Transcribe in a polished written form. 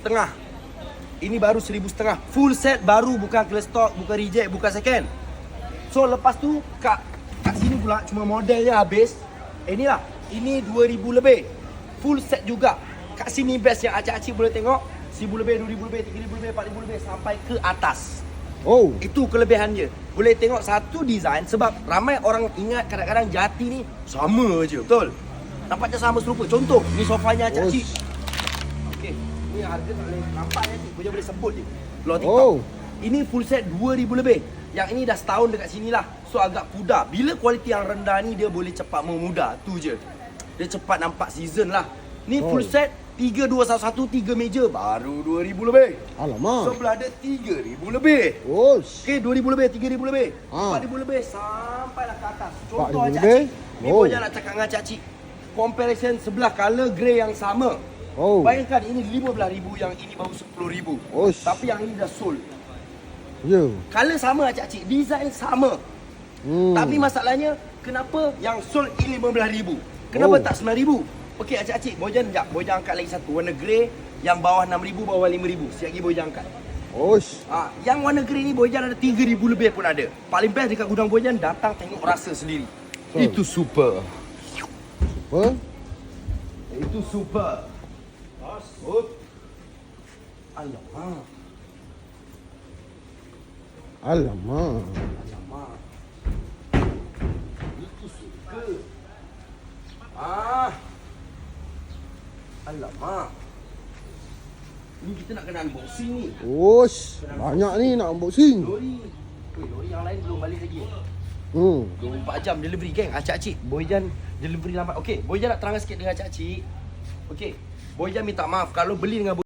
Setengah. Ini baru 1,500. Full set baru, bukan clear stock, bukan reject, bukan second. So lepas tu kat sini pula cuma modelnya habis. Inilah. Ini 2,000 lebih. Full set juga. Kat sini best yang acik-acik boleh tengok. 1,000 lebih, 2,000 lebih, 3,000 lebih, 4,000 lebih sampai ke atas. Oh, Itu kelebihan dia. Boleh tengok satu design sebab ramai orang ingat kadang-kadang Jati ni sama je, betul? Nampak macam sama serupa. Contoh, ni sofanya acik-acik. Okey, ni harga tak boleh nampak je. Boleh sebut je. Keluar TikTok. Oh. Ini full set 2,000 lebih. Yang ini dah setahun dekat sini lah. So agak pudar. Bila kualiti yang rendah ni dia boleh cepat memudar. Tu je. Dia cepat nampak season lah. Ni full set 3,211 3 meja baru 2,000 lebih. alamak. Sebelah ada 3,000 lebih. Osh. Okey, 2,000 lebih, 3,000 lebih, Ha. 4,000 lebih sampailah ke atas. Contoh 4,000 acak-acik. lebih? Ni Oh. boleh nak cakap dengan acak-acik. Comparison sebelah color grey yang sama. Oh. Bayangkan ini 15,000, yang ini baru 10,000. Osh. Tapi yang ini dah sold. Ya. Color sama acak-acik, design sama. Tapi masalahnya kenapa yang sold ini 15,000? Kenapa Oh. tak 9,000? Okey acik-acik, Bojan sekejap. Bojan angkat lagi satu warna grey yang bawah 6,000, bawah 5,000. Sekejap lagi Bojan angkat. Osh. Yang warna grey ni Bojan ada 3,000 lebih pun ada. Paling best dekat gudang Bojan, datang tengok rasa sendiri. Itu super. Apa? Itu super. Up. Alamak. Alamak. Alamak. Itu suka. Alamak. Ni kita nak kena unboxing ni. Osh. Banyak ni nak unboxing. Lori. Lori yang lain belum balik lagi. 24 jam delivery geng. Acik-acik, Boyjan delivery lambat. Okey, Boyjan nak terangkan sikit dengan acik-acik. Okey, Boyjan minta maaf kalau beli dengan